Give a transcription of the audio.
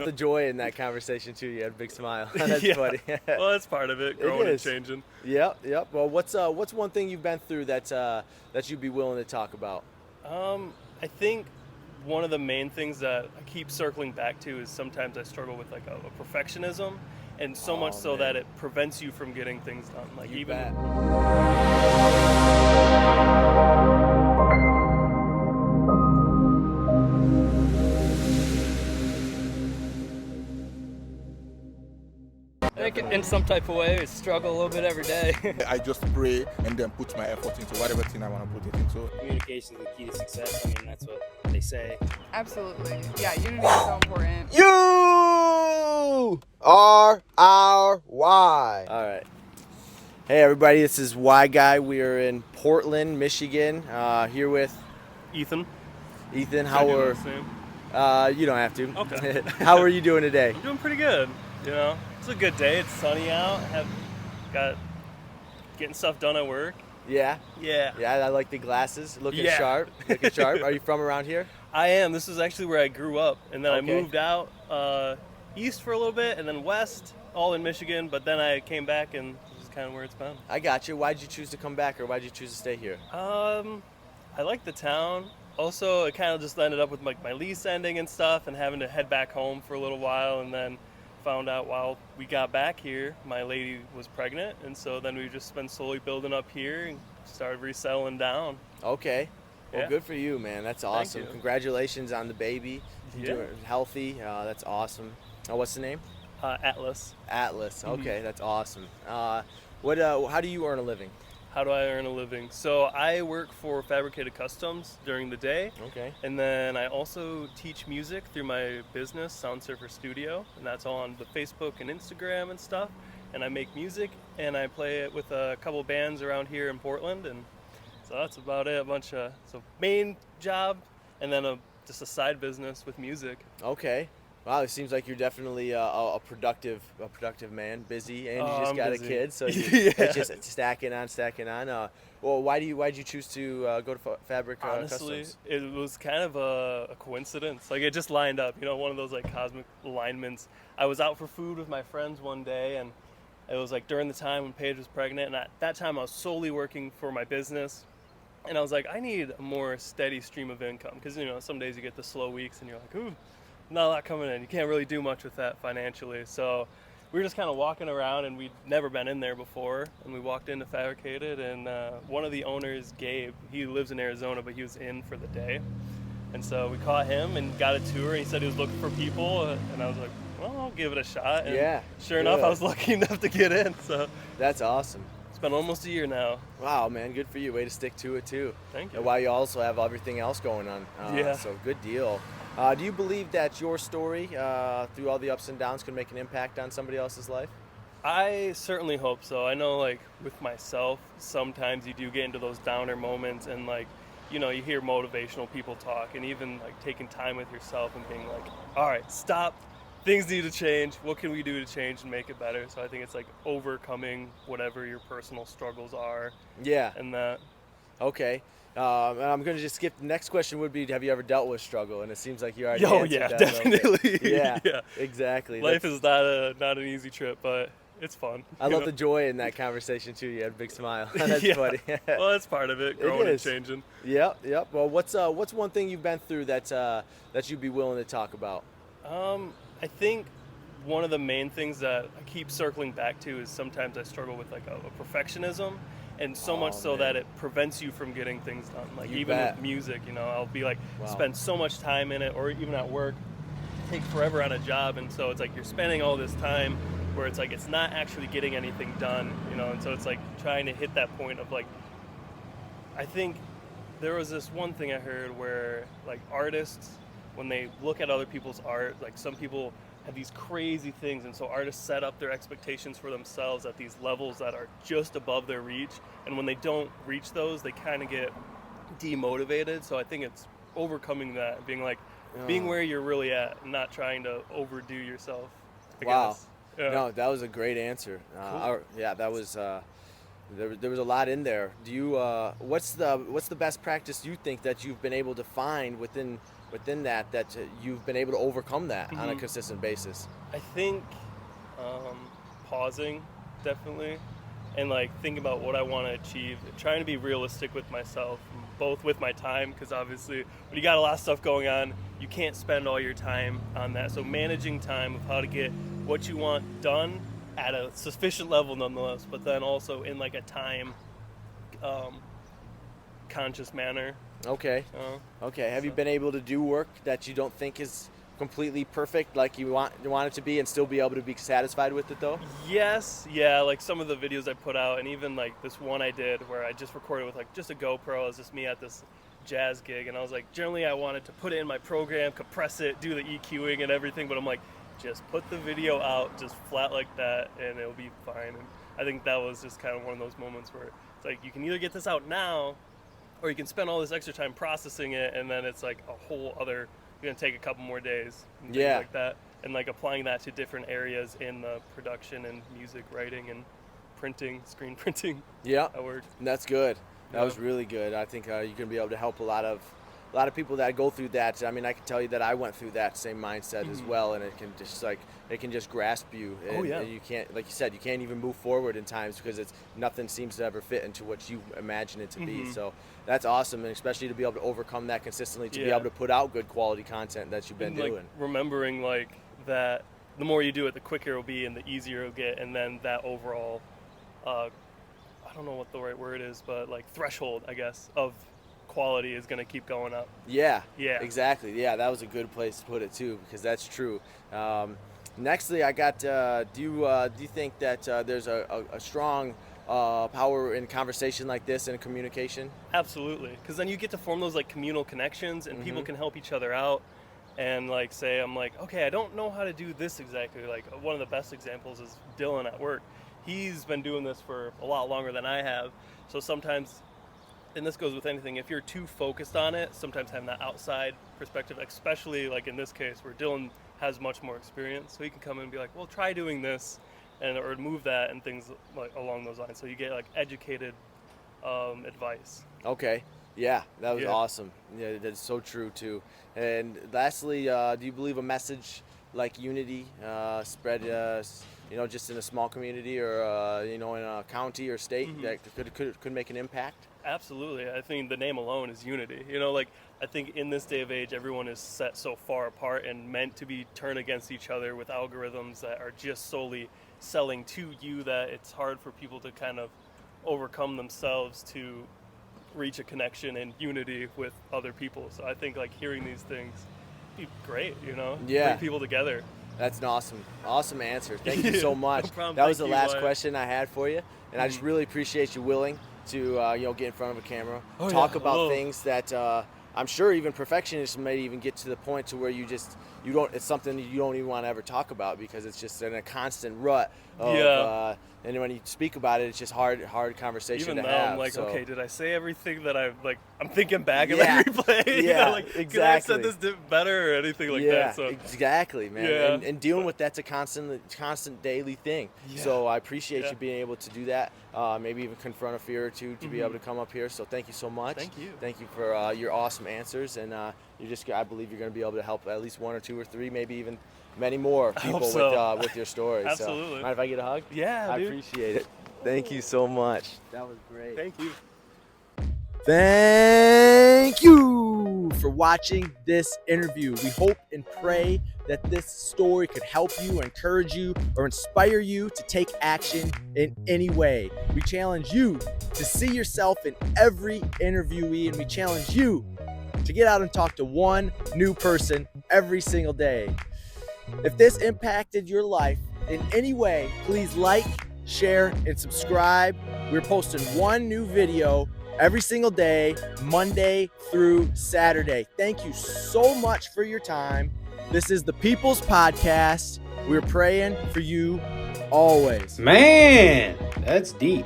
The joy in that conversation too. You had a big smile. That's Yeah. funny. Well, that's part of it, It growing and is. changing. Yep. Well, what's one thing you've been through that you'd be willing to talk about? I think one of the main things that I keep circling back to is sometimes I struggle with like a perfectionism, and so much Oh so that man, it prevents you from getting things done. Like you even bet. I think in some type of way, I struggle a little bit every day. I just pray and then put my effort into whatever thing I want to put it into. Communication is the key to success. I mean, that's what they say. Absolutely. Yeah, unity is so important. U-R-R-Y. All right. Hey everybody, this is Y Guy. We are in Portland, Michigan. Here with Ethan. Ethan. Should I How do are? last name? You don't have to. Okay. How are you doing today? I'm doing pretty good. You know, it's a good day. It's sunny out. Got getting stuff done at work. Yeah. Yeah. Yeah, I like the glasses. Looking Yeah. sharp. Looking sharp. Are you from around here? I am. This is actually where I grew up, and then I Okay. moved out east for a little bit, and then west, all in Michigan. But then I came back, and this is kind of where it's been. I got you. Why'd you choose to come back, or why'd you choose to stay here? I like the town. Also, it kind of just ended up with like my lease ending and stuff, and having to head back home for a little while, and then found out while we got back here, my lady was pregnant, and so then we've just been slowly building up here and started resettling down. Okay. Well, Yeah. good for you, man. That's awesome. you. Congratulations on the baby. Yeah. Doing healthy. That's awesome. What's the name? Atlas. Atlas. Mm-hmm. Okay, that's awesome. How do you earn a living? How do I earn a living? So I work for Fabricated Customs during the day. Okay. And then I also teach music through my business, Sound Surfer Studio, and that's all on the Facebook and Instagram and stuff. And I make music, and I play it with a couple bands around here in Portland, and so that's about it. So main job, and then just a side business with music. Okay. Wow, it seems like you're definitely a productive man, busy, and you just I'm got busy. a kid, so Yeah. it's just stacking on. Well, why'd you choose to go to Fabric Honestly, Customs? it was kind of a coincidence. Like it just lined up, one of those like cosmic alignments. I was out for food with my friends one day, and it was like during the time when Paige was pregnant, and at that time I was solely working for my business. And I was like, I need a more steady stream of income, because some days you get the slow weeks and you're like, ooh, not a lot coming in. You can't really do much with that financially. So we were just kind of walking around, and we'd never been in there before, and we walked into Fabricated, and one of the owners, Gabe, he lives in Arizona, but he was in for the day, and so we caught him and got a tour, and he said he was looking for people, and I was like, well, I'll give it a shot. And Yeah, sure enough, good. I was lucky enough to get in. So That's awesome. it's been almost a year now. Wow, man, good for you. Way to stick to it too. Thank you. And while you also have everything else going on. Yeah. So good deal. Do you believe that your story, through all the ups and downs, can make an impact on somebody else's life? I certainly hope so. I know, like, with myself, sometimes you do get into those downer moments, and you hear motivational people talk, and even like taking time with yourself and being like, all right, stop, things need to change, what can we do to change and make it better? So I think it's like overcoming whatever your personal struggles are. Yeah. And that Okay. And I'm going to just skip. The next question would be, have you ever dealt with struggle? And it seems like you already Oh answered yeah, that a little bit. definitely. Yeah, Yeah. exactly. Life is not an easy trip, but it's fun. I love the joy in that conversation too. You had a big smile. That's Yeah. funny. Well, that's part of it, growing and is. changing. Yep. Well, what's one thing you've been through that you'd be willing to talk about? I think one of the main things that I keep circling back to is sometimes I struggle with like a perfectionism, and so much so man. that it prevents you from getting things done. Like You even bet. with music, I'll be like Wow. spend so much time in it, or even at work, take forever on a job, and so it's like you're spending all this time where it's like it's not actually getting anything done, and so it's like trying to hit that point of like, I think there was this one thing I heard where like artists, when they look at other people's art, like some people have these crazy things, and so artists set up their expectations for themselves at these levels that are just above their reach, and when they don't reach those, they kind of get demotivated. So I think it's overcoming that, being like, being where you're really at, and not trying to overdo yourself, I Wow. guess. Yeah. No, that was a great answer. Yeah, that was. There was a lot in there. Do you? What's the best practice you think that you've been able to find within within that you've been able to overcome that on a Mhm. consistent basis? I think pausing, definitely, and like thinking about what I want to achieve, trying to be realistic with myself, both with my time, because obviously when you got a lot of stuff going on, you can't spend all your time on that. So managing time of how to get what you want done at a sufficient level nonetheless, but then also in like a time conscious manner. Okay. Okay. Have you been able to do work that you don't think is completely perfect, like you want it to be, and still be able to be satisfied with it though? Yes, yeah, like some of the videos I put out, and even like this one I did where I just recorded with like just a GoPro. It was just me at this jazz gig, and I was like, generally I wanted to put it in my program, compress it, do the EQing and everything, but I'm like, just put the video out just flat like that and it'll be fine. And I think that was just kind of one of those moments where it's like, you can either get this out now, or you can spend all this extra time processing it, and then it's like a whole other, you're gonna take a couple more days and things like that, and like applying that to different areas in the production and music writing and printing, screen printing. Yeah, that worked. That's good. That was really good. I think you're gonna be able to help a lot of people that go through that. I mean, I can tell you that I went through that same mindset as well, and it can just grasp you. And, and you can't, like you said, you can't even move forward in times because nothing seems to ever fit into what you imagine it to be. So that's awesome, and especially to be able to overcome that consistently, to be able to put out good quality content that you've been doing. Remembering like that, the more you do it, the quicker it'll be, and the easier it'll get, and then that overall, I don't know what the right word is, but like threshold, I guess, of quality is going to keep going up. Yeah, exactly. Yeah, that was a good place to put it too, because that's true. Nextly, I got. Do you think that there's a strong power in conversation like this and communication? Absolutely, because then you get to form those like communal connections, and people can help each other out. And like say, I'm like, okay, I don't know how to do this exactly. Like one of the best examples is Dylan at work. He's been doing this for a lot longer than I have. So sometimes, and this goes with anything, if you're too focused on it, sometimes having that outside perspective, especially like in this case where Dylan has much more experience, so he can come in and be like, well, try doing this, and or move that, and things like along those lines. So you get like educated advice. Okay. Yeah, that was awesome. Yeah, that's so true too. And lastly, do you believe a message like unity spread, just in a small community or in a county or state that could make an impact? Absolutely. I think the name alone is unity. Like I think in this day of age, everyone is set so far apart and meant to be turned against each other with algorithms that are just solely selling to you, that it's hard for people to kind of overcome themselves to reach a connection and unity with other people. So I think like hearing these things be great, bring people together. That's an awesome answer. Thank you so much. No problem. That was the Thank you, last Wyatt. question I had for you, and I just really appreciate you willing to get in front of a camera, talk about things that I'm sure even perfectionists may even get to the point to where it's something you don't even want to ever talk about, because it's just in a constant rut of, and when you speak about it, it's just hard conversation even to now, have. I'm like, so. okay, did I say everything that I'm thinking back and like replay? Yeah, exactly. Could I have said this better or anything like that? So exactly, man. And dealing with that's a constant daily thing. So I appreciate you being able to do that. Maybe even confront a fear or two to be able to come up here. So thank you so much. Thank you for your awesome answers, and I believe you're going to be able to help at least one or two or three, maybe even many more people with your story. Absolutely. So, mind if I get a hug? Yeah, I dude. appreciate it. Thank you so much. That was great. Thank you. Thank you for watching this interview. We hope and pray that this story could help you, encourage you, or inspire you to take action in any way. We challenge you to see yourself in every interviewee, and we challenge you to get out and talk to one new person every single day. If this impacted your life in any way, please like, share, and subscribe. We're posting one new video every single day, Monday through Saturday. Thank you so much for your time. This is the People's Podcast. We're praying for you always. Man, that's deep.